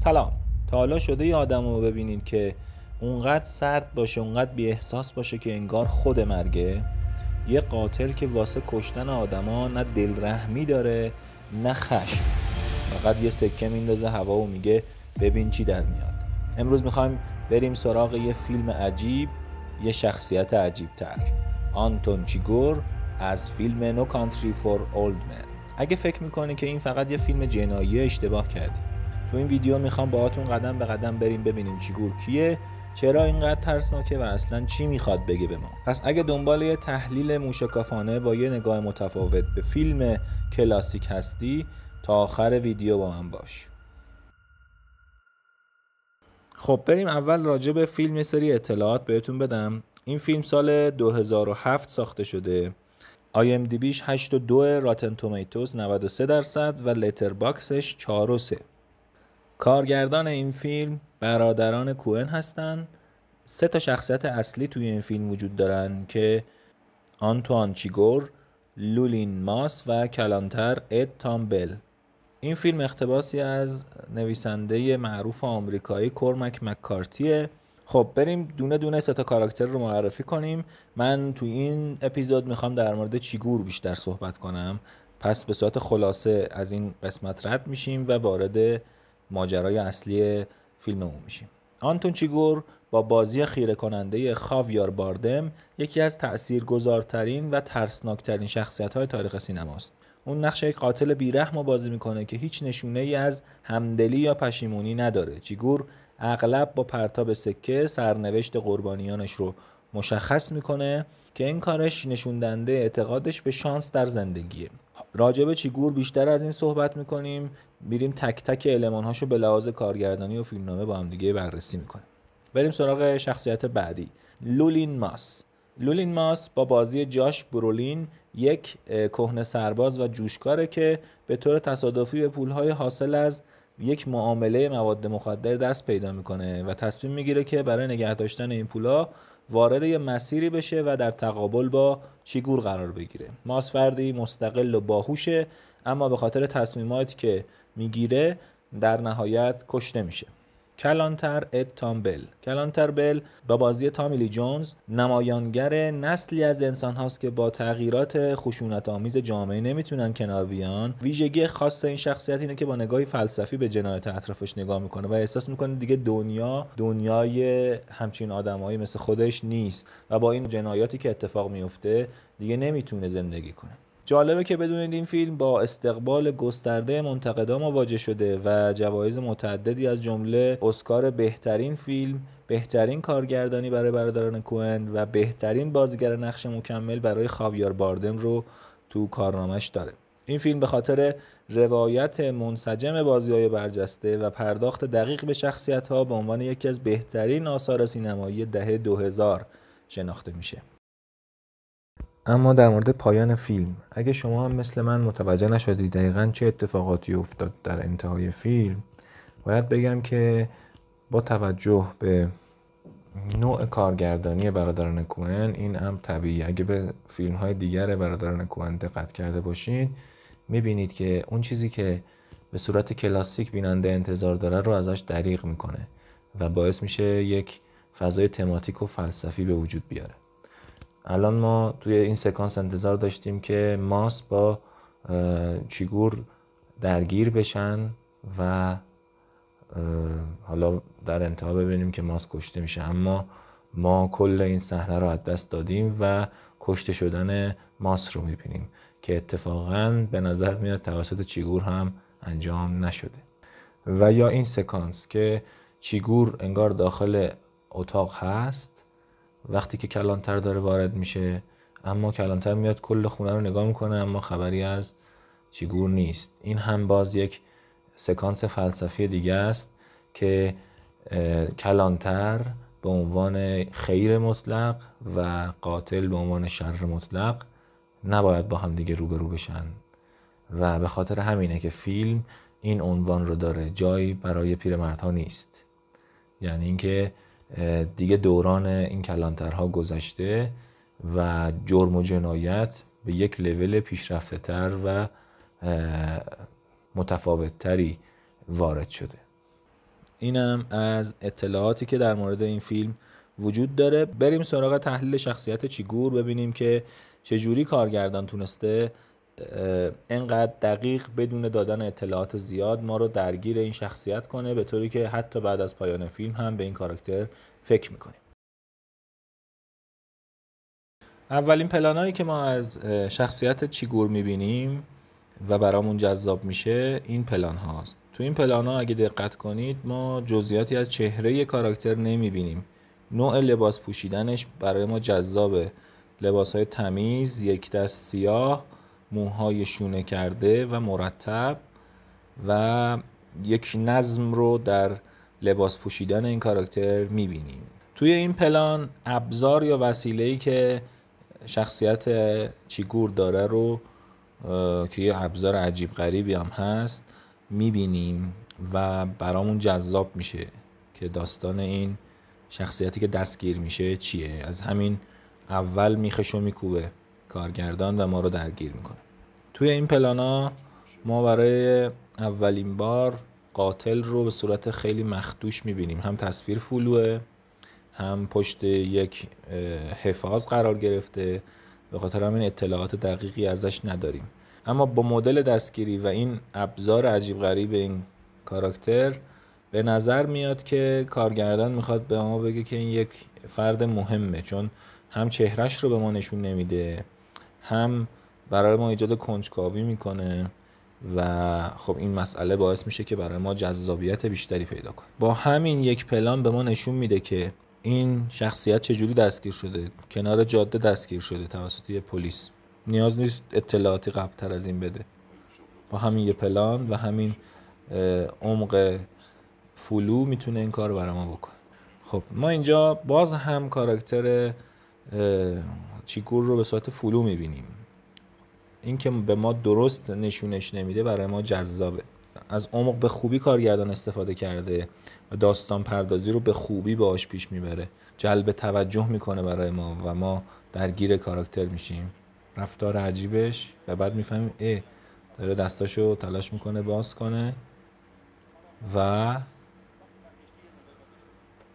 سلام. تا حالا شده یه آدم رو ببینید که اونقدر سرد باشه، اونقدر بی احساس باشه که انگار خود مرگه؟ یه قاتل که واسه کشتن آدما نه دلرحمی داره نه خشم، فقط یه سکه میندازه هوا و میگه ببین چی در میاد. امروز میخوایم بریم سراغ یه فیلم عجیب، یه شخصیت عجیب تر، آنتون چیگور از فیلم نو کانتری فور اولد من. اگه فکر میکنی که این فقط یه فیلم جنایی، اشتباه کردی. تو این ویدیو میخوام باهاتون قدم به قدم بریم ببینیم چیگور کیه، چرا اینقدر ترسناکه و اصلا چی میخواد بگه به ما. پس اگه دنبال یه تحلیل موشکافانه با یه نگاه متفاوت به فیلم کلاسیک هستی، تا آخر ویدیو با من باش. خب بریم اول راجع به فیلم یه سری اطلاعات بهتون بدم. این فیلم سال 2007 ساخته شده. IMDbش 8.2، راتن تومیتوز 93% و لتر باکسش 4.3. کارگردان این فیلم برادران کوئن هستن. 3 تا شخصیت اصلی توی این فیلم وجود دارن که آنتوان چیگور، لولین ماس و کلانتر اد تامبل. این فیلم اقتباسی از نویسنده معروف آمریکایی کورمک مککارتیه. خب بریم دونه دونه 3 تا کاراکتر رو معرفی کنیم. من توی این اپیزود میخوام در مورد چیگور بیشتر صحبت کنم، پس به صورت خلاصه از این قسمت رد میشیم و وارد ماجرای اصلی فیلممون میشیم. آنتون چیگور با بازی خیره کننده خاویار باردم یکی از تأثیرگذارترین و ترسناکترین شخصیت‌های تاریخ سینماست. اون نقش یک قاتل بیرحم رو بازی میکنه که هیچ نشونه ای از همدلی یا پشیمونی نداره. چیگور اغلب با پرتاب سکه سرنوشت قربانیانش رو مشخص میکنه که این کارش نشون دهنده اعتقادش به شانس در زندگیه. راجع به چیگور بیشتر از این صحبت میکنیم، میریم تک تک المان‌هاشو به لحاظ کارگردانی و فیلمنامه با هم دیگه بررسی میکنیم. بریم سراغ شخصیت بعدی، لولین ماس. لولین ماس با بازی جاش برولین یک کهنه سرباز و جوشکاره که به طور تصادفی به پولهای حاصل از یک معامله مواد مخدر دست پیدا میکنه و تصمیم میگیره که برای نگه داشتن این پولها وارد یه مسیری بشه و در تقابل با چیگور قرار بگیره. ماس فردی مستقل و باهوشه، اما به خاطر تصمیماتی که میگیره در نهایت کشته میشه. کلانتر اد تامبل. کلانتر بل با بازی تامی لی جونز نمایانگر نسلی از انسان هاست که با تغییرات خشونت آمیز جامعه نمیتونن کنار بیان. ویژگی خاص این شخصیت اینه که با نگاهی فلسفی به جنایت اطرافش نگاه میکنه و احساس میکنه دیگه دنیای همچین آدمایی مثل خودش نیست و با این جنایاتی که اتفاق میفته دیگه نمیتونه زندگی کنه. جالبه که بدونید این فیلم با استقبال گسترده منتقدا مواجه شده و جوایز متعددی از جمله اسکار بهترین فیلم، بهترین کارگردانی برای برادران کوئن و بهترین بازیگر نقش مکمل برای خاویار باردم رو تو کارنامش داره. این فیلم به خاطر روایت منسجم بازی‌های برجسته و پرداخت دقیق به شخصیت‌ها به عنوان یکی از بهترین آثار سینمایی دهه 2000 شناخته میشه. اما در مورد پایان فیلم، اگه شما هم مثل من متوجه نشدید دقیقاً چه اتفاقاتی افتاد در انتهای فیلم، باید بگم که با توجه به نوع کارگردانی برادران کوئن این هم طبیعی. اگه به فیلم‌های دیگر برادران کوئن دقت کرده باشین میبینید که اون چیزی که به صورت کلاسیک بیننده انتظار داره رو ازش دریغ میکنه و باعث میشه یک فضای تماتیک و فلسفی به وجود بیاره. الان ما توی این سکانس انتظار داشتیم که ماس با چیگور درگیر بشن و حالا در انتها ببینیم که ماس کشته میشه، اما ما کل این صحنه رو از دست دادیم و کشته شدن ماس رو میبینیم که اتفاقاً به نظر میاد توسط چیگور هم انجام نشده. و یا این سکانس که چیگور انگار داخل اتاق هست وقتی که کلانتر داره وارد میشه، اما کلانتر میاد کل خونه رو نگاه میکنه اما خبری از چیگور نیست. این هم باز یک سکانس فلسفی دیگه است که کلانتر به عنوان خیر مطلق و قاتل به عنوان شر مطلق نباید با هم دیگه روبرو بشن و به خاطر همینه که فیلم این عنوان رو داره، جایی برای پیرمردها نیست. یعنی اینکه دیگه دوران این کلانترها گذشته و جرم و جنایت به یک لول پیشرفته تر و متفاوت تری وارد شده. اینم از اطلاعاتی که در مورد این فیلم وجود داره. بریم سراغ تحلیل شخصیت چیگور، ببینیم که چجوری کارگردان تونسته انقدر دقیق بدون دادن اطلاعات زیاد ما رو درگیر این شخصیت کنه، به طوری که حتی بعد از پایان فیلم هم به این کاراکتر فکر میکنیم. اولین پلانایی که ما از شخصیت چیگور میبینیم و برامون جذاب میشه این پلان هاست. تو این پلان ها اگه دقت کنید ما جزئیاتی از چهره کاراکتر نمیبینیم. نوع لباس پوشیدنش برای ما جذابه، لباس های تمیز، یک دست سیاه، موهای شونه کرده و مرتب و یک نظم رو در لباس پوشیدن این کاراکتر میبینیم. توی این پلان ابزار یا وسیله‌ای که شخصیت چیگور داره رو که یه ابزار عجیب غریبی هم هست میبینیم و برامون جذاب میشه که داستان این شخصیتی که دستگیر میشه چیه. از همین اول میخشو میکوبه کارگردان و ما رو درگیر میکنه. توی این پلانا ما برای اولین بار قاتل رو به صورت خیلی مخدوش میبینیم، هم تصویر فولوه هم پشت یک حفاظ قرار گرفته، به خاطر همین اطلاعات دقیقی ازش نداریم. اما با مدل دستگیری و این ابزار عجیب غریب این کاراکتر به نظر میاد که کارگردان میخواد به ما بگه که این یک فرد مهمه، چون هم چهرش رو به ما نشون نمیده، هم برای ما ایجاد کنجکاوی میکنه و خب این مسئله باعث میشه که برای ما جذابیت بیشتری پیدا کنه. با همین یک پلان به ما نشون میده که این شخصیت چجوری دستگیر شده، کنار جاده دستگیر شده توسط یه پلیس. نیاز نیست اطلاعاتی قبل‌تر از این بده، با همین یه پلان و همین عمق فولو میتونه این کار برای ما بکنه. خب ما اینجا باز هم کاراکتر چیگور رو به صورت فولو میبینیم. این که به ما درست نشونش نمیده برای ما جذابه. از عمق به خوبی کارگردان استفاده کرده و داستان پردازی رو به خوبی باهاش پیش میبره، جلب توجه میکنه برای ما و ما درگیر کاراکتر میشیم. رفتار عجیبش و بعد میفهمیم داره دستاشو تلاش میکنه باز کنه و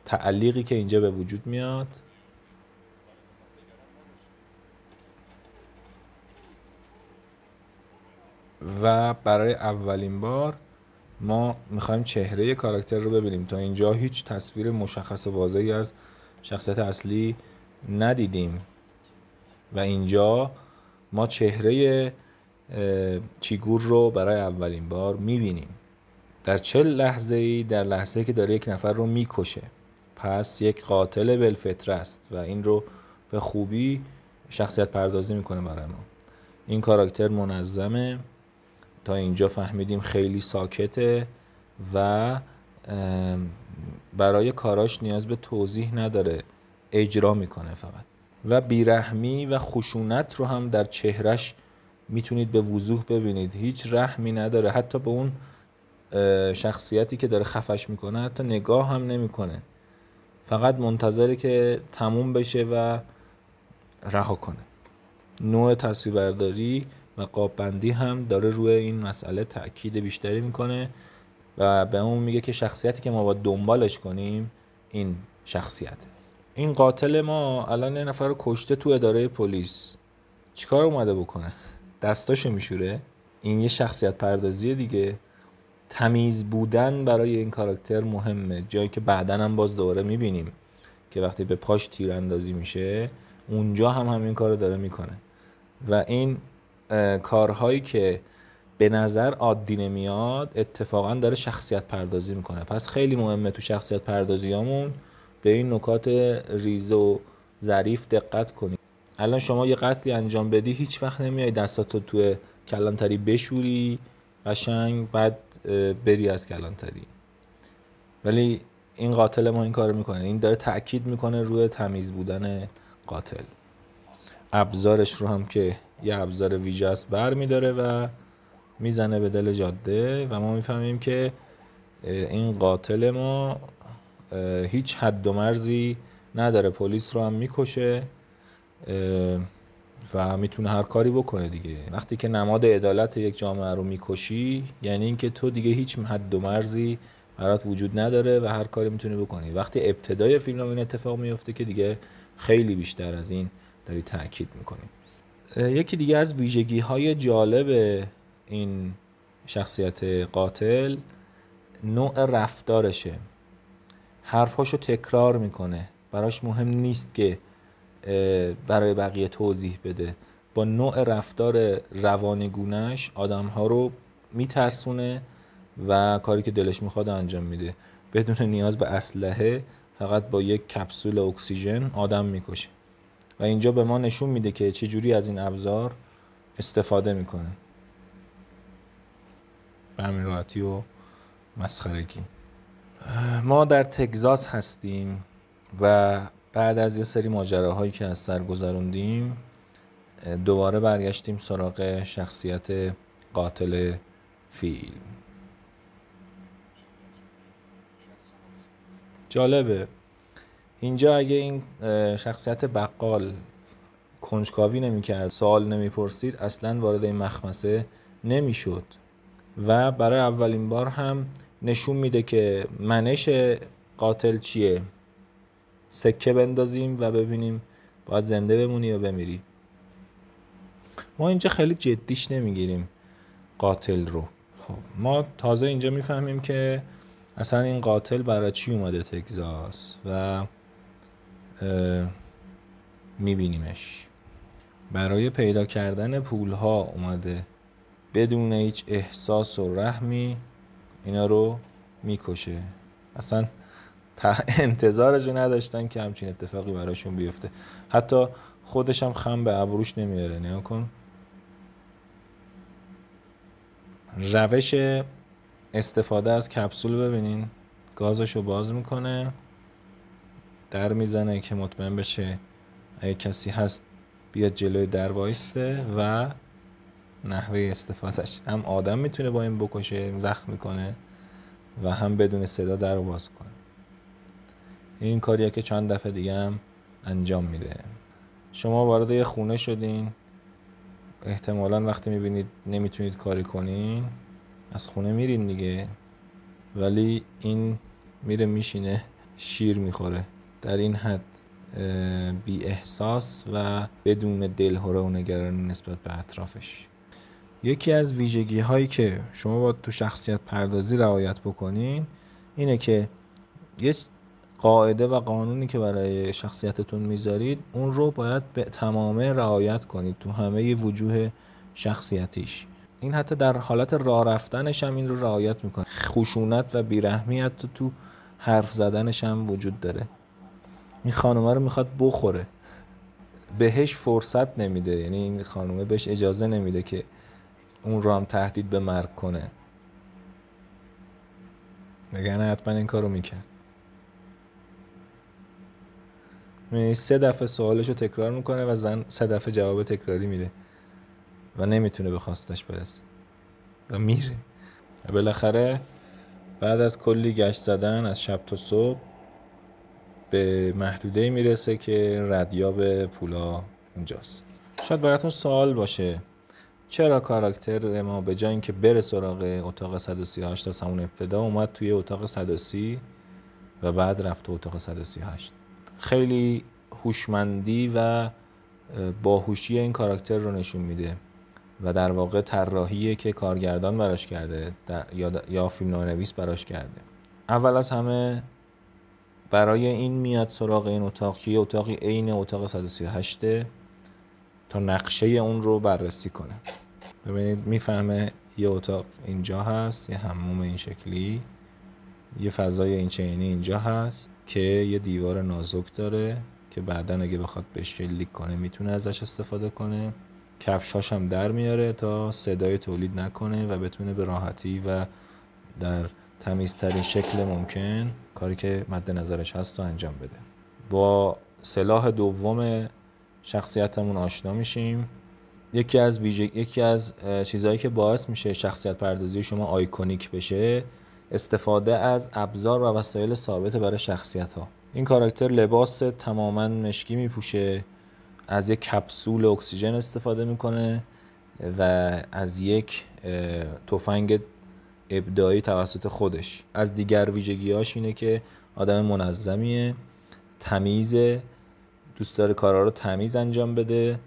تعلیقی که اینجا به وجود میاد و برای اولین بار ما میخوایم چهره کاراکتر رو ببینیم. تا اینجا هیچ تصویر مشخص و واضحی از شخصیت اصلی ندیدیم و اینجا ما چهره چیگور رو برای اولین بار میبینیم. در چه لحظه‌ای؟ در لحظه‌ای که داره یک نفر رو میکشه. پس یک قاتل بالفطره است و این رو به خوبی شخصیت پردازی میکنه برای ما. این کاراکتر منظمه، تا اینجا فهمیدیم خیلی ساکته و برای کاراش نیاز به توضیح نداره، اجرا میکنه فقط. و بیرحمی و خشونت رو هم در چهرش میتونید به وضوح ببینید. هیچ رحمی نداره، حتی به اون شخصیتی که داره خفش میکنه حتی نگاه هم نمیکنه، فقط منتظره که تموم بشه و رها کنه. نوع تصویربرداری و قاب‌بندی هم داره روی این مسئله تأکید بیشتری میکنه و به اون میگه که شخصیتی که ما باید دنبالش کنیم این شخصیته. این قاتل ما الان یه نفر رو کشته تو اداره پلیس، چیکار اومده بکنه؟ دستاشو میشوره. این یه شخصیت پردازیه دیگه. تمیز بودن برای این کاراکتر مهمه، جایی که بعدن هم باز دوباره میبینیم که وقتی به پاش تیراندازی میشه اونجا هم همین کارو داره میکنه و این کارهایی که به نظر عادی نمیاد اتفاقا داره شخصیت پردازی میکنه. پس خیلی مهمه تو شخصیت پردازیامون به این نکات ریز و ظریف دقت کنیم. الان شما یه قتلی انجام بدی هیچ وقت نمیای دستاتو توی کلانتری بشوری قشنگ بعد بری از کلانتری، ولی این قاتل ما این کارو میکنه. این داره تأکید میکنه روی تمیز بودن قاتل. ابزارش رو هم که یه ابزار ویژه است بر میداره و میزنه به دل جاده و ما میفهمیم که این قاتل ما هیچ حد و مرزی نداره، پلیس رو هم میکشه و میتونه هر کاری بکنه دیگه. وقتی که نماد عدالت یک جامعه رو میکشی یعنی اینکه تو دیگه هیچ حد و مرزی برات وجود نداره و هر کاری میتونی بکنی. وقتی ابتدای فیلم این اتفاق میفته که دیگه خیلی بیشتر از این داری تاکید میکنی. یکی دیگه از ویژگی های جالب این شخصیت قاتل نوع رفتارشه. حرفاشو تکرار میکنه، براش مهم نیست که برای بقیه توضیح بده. با نوع رفتار روانگونش آدمها رو میترسونه و کاری که دلش میخواد انجام میده بدون نیاز به اسلحه. فقط با یک کپسول اکسیژن آدم میکشه و اینجا به ما نشون میده که چه جوری از این ابزار استفاده میکنه به همین راحتی و مسخرگی. ما در تگزاس هستیم و بعد از یه سری ماجراهایی که از سر گذروندیم دوباره برگشتیم سراغ شخصیت قاتل فیلم. جالبه اینجا اگه این شخصیت بقال کنجکاوی نمی‌کرد، سوال نمی‌پرسید، اصلاً وارد این مخمسه نمی‌شد و برای اولین بار هم نشون میده که منش قاتل چیه. سکه بندازیم و ببینیم باید زنده بمونی یا بمیری. ما اینجا خیلی جدیش نمیگیریم قاتل رو. خب ما تازه اینجا میفهمیم که اصلا این قاتل برای چی اومده تگزاس و میبینیمش برای پیدا کردن پولها اومده، بدون هیچ احساس و رحمی اینا رو میکشه. اصلا انتظارشو نداشتن که همچین اتفاقی براشون بیفته. حتی خودش هم خم به ابروش نمیاره. نگاه کن روش استفاده از کپسول، ببینین گازشو باز میکنه، در میزنه که مطمئن بشه اگه کسی هست بیاد جلوی در وایسته و نحوه استفادهش هم آدم میتونه با این بکشه، زخم میکنه و هم بدون صدا در رو باز کنه. این کاریه که چند دفعه دیگه هم انجام میده. شما وارد یه خونه شدین، احتمالاً وقتی میبینید نمیتونید کاری کنین از خونه میرین دیگه، ولی این میره میشینه شیر میخوره. در این حد بی احساس و بدون دلهره و نگرانی نسبت به اطرافش. یکی از ویژگی هایی که شما باید تو شخصیت پردازی رعایت بکنین اینه که یه قاعده و قانونی که برای شخصیتتون میذارید اون رو باید به تمامه رعایت کنید تو همه وجوه شخصیتیش. این حتی در حالت راه رفتنش هم این رو رعایت میکنه. خشونت و بیرحمی حتی تو حرف زدنش هم وجود داره. این خانومه رو میخواد بخوره، بهش فرصت نمیده، یعنی این خانومه بهش اجازه نمیده که اون رو هم تهدید به مرگ کنه، وگرنه حتما این کارو میکرد. 3 دفعه سوالش رو تکرار میکنه و زن 3 دفعه جواب تکراری میده و نمیتونه به خواستش برسه و میره. و بالاخره بعد از کلی گشت زدن از شب تا صبح به محدوده میرسه که ردیاب پولا اونجاست. شاید براتون سوال باشه چرا کاراکتر ما به جای اینکه بره سراغ اتاق 138 از همون ابتدا اومد توی اتاق 130 و بعد رفت تو اتاق 138. خیلی هوشمندی و باهوشی این کاراکتر رو نشون میده و در واقع طراحیه که کارگردان براش کرده یا فیلمنامه‌نویس براش کرده. اول از همه برای این میاد سراغ این اتاق که یه اتاقی عین اتاق 138 تا نقشه اون رو بررسی کنه. ببینید میفهمه یه اتاق اینجا هست، یه حموم این شکلی، یه فضای این چینی اینجا هست که یه دیوار نازک داره که بعداً اگه بخواد بهش شلیک کنه میتونه ازش استفاده کنه. کفشاش هم در میاره تا صدای تولید نکنه و بتونه به راحتی و در تمیزترین شکل ممکن کاری که مد نظرش هست رو انجام بده. با سلاح دوم شخصیتمون آشنا میشیم. یکی از چیزهایی که باعث میشه شخصیت پردازی شما آیکونیک بشه استفاده از ابزار و وسایل ثابت برای شخصیت ها. این کاراکتر لباس تماما مشکی میپوشه، از یک کپسول اکسیژن استفاده میکنه و از یک تفنگ ابداعی توسط خودش. از دیگر ویژگی‌هاش اینه که آدم منظمیه، تمیزه، دوست داره کارا رو تمیز انجام بده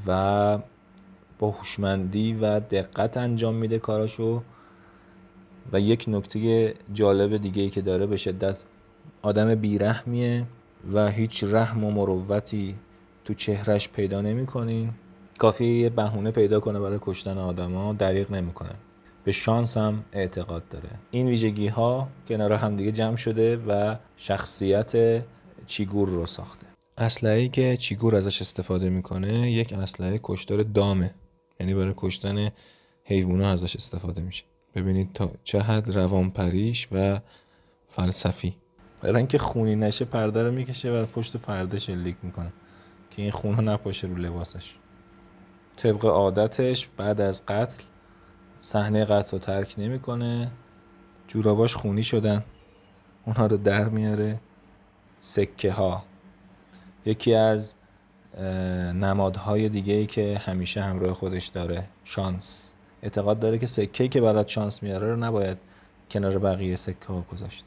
و با هوشمندی و دقت انجام میده کاراشو. و یک نکته جالب دیگه‌ای که داره، به شدت آدم بیرحمیه و هیچ رحم و مروتی تو چهرش پیدا نمی‌کنین. کافیه یه بهونه پیدا کنه برای کشتن آدما، دریغ نمی‌کنه. به شانس هم اعتقاد داره. این ویژگی‌ها کنار هم دیگه جمع شده و شخصیت چیگور رو ساخته. اسلحه‌ای که چیگور ازش استفاده میکنه یک اسلحه کشتار دامه، یعنی برای کشتن حیوونا ازش استفاده میشه. ببینید تا چه حد روانپریش و فلسفی. برای اینکه خونی نشه پرده رو میکشه و پشت پرده شلیک میکنه که این خون ها نپاشه رو لباسش. طبق عادتش بعد از قتل صحنه قتل رو ترک نمیکنه. جوراباش خونی شدن، اونها رو در میاره. سکه ها یکی از نمادهای دیگه‌ای که همیشه همراه خودش داره، شانس. اعتقاد داره که سکه‌ای که برات شانس میاره رو نباید کنار بقیه سکه ها گذاشت.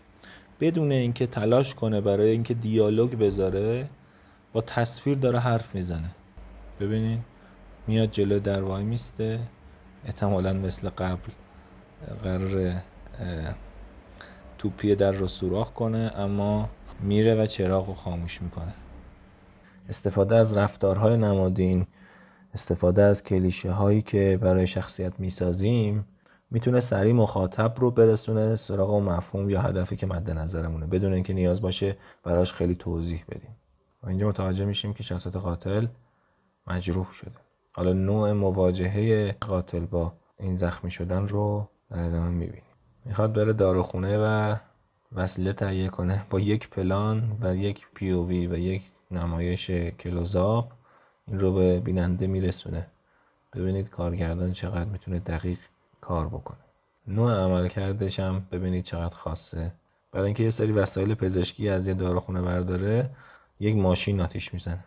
بدون اینکه تلاش کنه برای اینکه دیالوگ بذاره، با تصویر داره حرف میزنه. ببینین میاد جلو در وای میسته، احتمالاً مثل قبل قراره توپی در رو سوراخ کنه، اما میره و چراغ رو خاموش میکنه. استفاده از رفتارهای نمادین، استفاده از کلیشه هایی که برای شخصیت میسازیم میتونه سریع مخاطب رو برسونه سراغ اون مفهوم یا هدفی که مد نظرمونه، بدون اینکه نیاز باشه براش خیلی توضیح بدیم. و اینجا متوجه میشیم که شخصیت قاتل مجروح شده. حالا نوع مواجهه قاتل با این زخمی شدن رو در ادامه میبینیم. میخواد بره داروخونه و وسیله تهیه کنه با یک پلان و یک پی او وی و یک نمایش کلوزآپ این رو به بیننده میرسونه. ببینید کارگردان چقدر میتونه دقیق کار بکنه. نوع عملکردش هم ببینید چقدر خاصه. برای اینکه یه سری وسایل پزشکی از یه داروخونه برداره، یک ماشین آتیش میزنه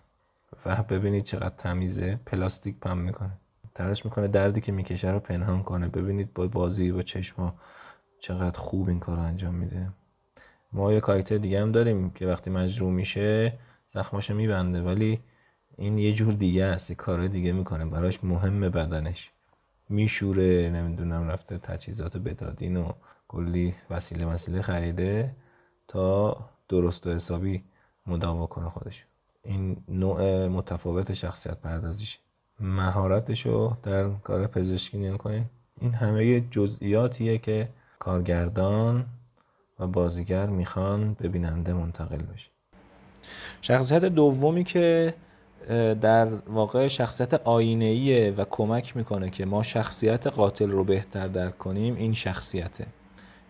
و ببینید چقدر تمیزه، پلاستیک پم میکنه، تلاش میکنه دردی که میکشه رو پنهان کنه. ببینید با بازی با چشما چقدر خوب این کار رو انجام میده. ما یه کاراکتر دیگه هم داریم که وقتی مجروح میشه زخماشو میبنده، ولی این یه جور دیگه است، یه کار دیگه میکنه. براش مهمه بدنش، میشوره، نمیدونم رفته تجهیزات بتادین و کلی وسیله خریده تا درست و حسابی مداوا کنه خودش. این نوع متفاوت شخصیت پردازیش. مهارتشو در کار پزشکی نگاه کنین. این همه جزئیاتیه که کارگردان و بازیگر میخوان به بیننده منتقل بشه. شخصیت دومی که در واقع شخصیت آینه‌ایه و کمک میکنه که ما شخصیت قاتل رو بهتر درک کنیم، این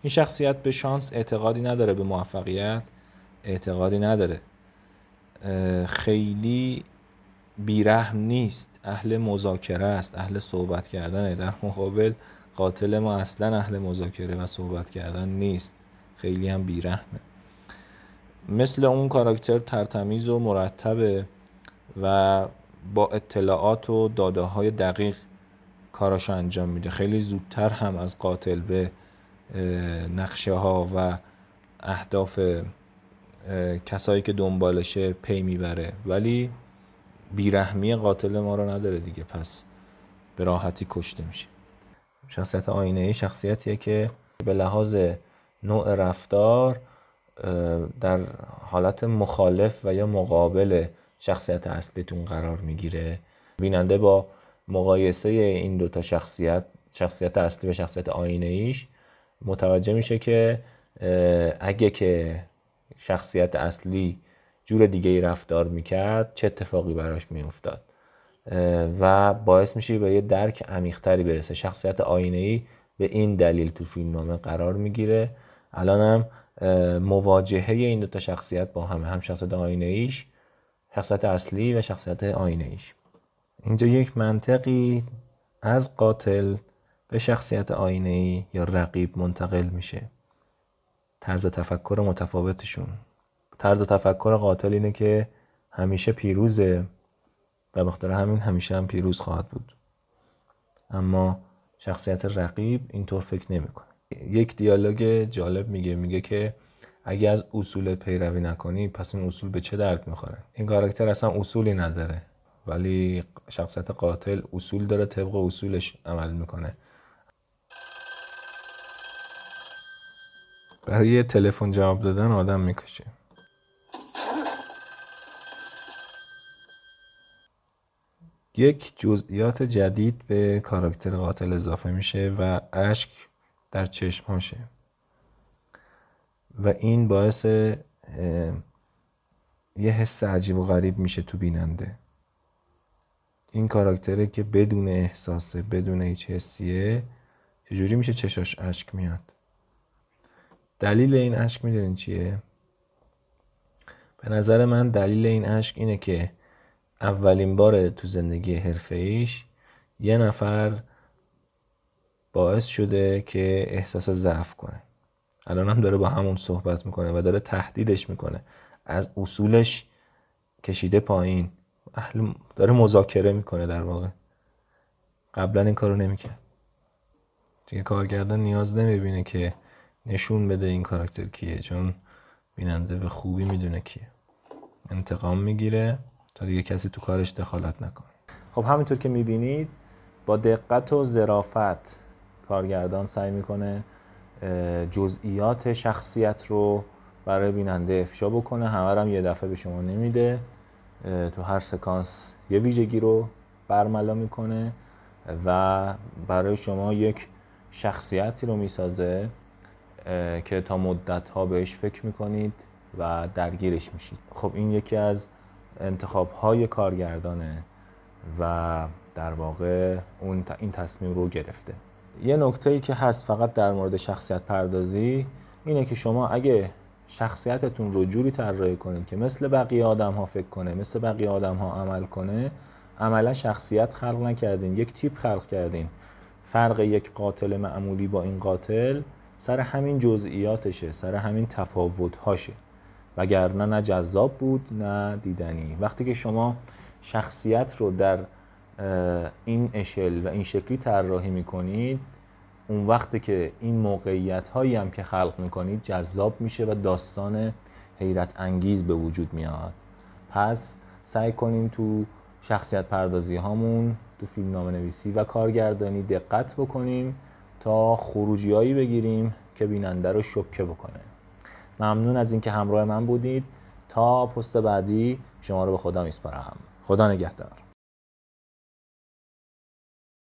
شخصیت به شانس اعتقادی نداره، به موفقیت اعتقادی نداره، خیلی بیرحم نیست، اهل مذاکره است، اهل صحبت کردنه. در مقابل قاتل ما اصلا اهل مذاکره و صحبت کردن نیست، خیلی هم بیرحمه. مثل اون کاراکتر ترتمیز و مرتبه و با اطلاعات و داده های دقیق کاراشو انجام میده. خیلی زودتر هم از قاتل به نقشه ها و اهداف کسایی که دنبالشه پی میبره، ولی بیرحمی قاتل ما رو نداره دیگه، پس به راحتی کشته میشه. شخصیت آینه‌ای شخصیتیه که به لحاظ نوع رفتار در حالت مخالف و یا مقابل شخصیت اصلیتون قرار میگیره. بیننده با مقایسه این دوتا شخصیت اصلی و شخصیت آینه‌ایش متوجه میشه که اگه که شخصیت اصلی جور دیگه ای رفتار میکرد چه اتفاقی براش میافتاد و باعث میشه به یه درک عمیق‌تری برسه. شخصیت آینه‌ای به این دلیل تو فیلمنامه قرار میگیره. الانم مواجهه این دوتا شخصیت با هم شخصیت آینه‌ایش، شخصیت اصلی و شخصیت آینه‌ایش. اینجا یک منطقی از قاتل به شخصیت آینه‌ای یا رقیب منتقل میشه. طرز تفکر متفاوتشون. طرز تفکر قاتل اینه که همیشه پیروزه و بخاطر همین همیشه هم پیروز خواهد بود، اما شخصیت رقیب اینطور فکر نمیکنه. یک دیالوگ جالب میگه که اگه از اصول پیروی نکنی پس این اصول به چه درد میخوره. این کاراکتر اصلا اصولی نداره ولی شخصیت قاتل اصول داره، طبق اصولش عمل میکنه. برای یه تلفن جواب دادن آدم میکشه. یک جزئیات جدید به کاراکتر قاتل اضافه میشه و اشک در چشماشه و این باعث یه حس عجیب و غریب میشه تو بیننده. این کاراکتره که بدون احساسه، بدون هیچ حسیه، چجوری میشه چشاش اشک میاد؟ دلیل این اشک میدونین چیه؟ به نظر من دلیل این اشک اینه که اولین بار تو زندگی حرفه‌ایش یه نفر باعث شده که احساس ضعف کنه. الان هم داره با همون صحبت میکنه و داره تهدیدش میکنه، از اصولش کشیده پایین، داره مذاکره میکنه در واقع. قبلا این کارو نمیکرد. دیگه کارگردان نیاز نمیبینه که نشون بده این کاراکتر کیه، چون بیننده به خوبی میدونه کیه. انتقام میگیره تا دیگه کسی تو کارش دخالت نکنه. خب همینطور که میبینید با دقت و ظرافت کارگردان سعی میکنه جزئیات شخصیت رو برای بیننده افشا بکنه. همه هم یه دفعه به شما نمیده، تو هر سکانس یه ویژگی رو برملا میکنه و برای شما یک شخصیتی رو میسازه که تا مدت‌ها بهش فکر میکنید و درگیرش میشید. خب این یکی از انتخاب‌های کارگردانه و در واقع این تصمیم رو گرفته. یه نکته‌ای که هست فقط در مورد شخصیت پردازی اینه که شما اگه شخصیتتون رو جوری طراحی کنید که مثل بقیه آدم‌ها فکر کنه، مثل بقیه آدم‌ها عمل کنه، عملا شخصیت خلق نکردین، یک تیپ خلق کردین. فرق یک قاتل معمولی با این قاتل سر همین جزئیاتشه، سر همین تفاوت‌هاشه، وگرنه نه جذاب بود نه دیدنی. وقتی که شما شخصیت رو در این اشل و این شکلی طراحی میکنید، اون وقتی که این موقعیت هایی هم که خلق میکنید جذاب میشه و داستان حیرت انگیز به وجود میاد. پس سعی کنیم تو شخصیت پردازی هامون، تو فیلمنامه نویسی و کارگردانی دقت بکنیم تا خروجی هایی بگیریم که بیننده رو شوکه بکنه. ممنون از اینکه همراه من بودید. تا پست بعدی شما رو به خدا میسپارم. خدا نگهدار.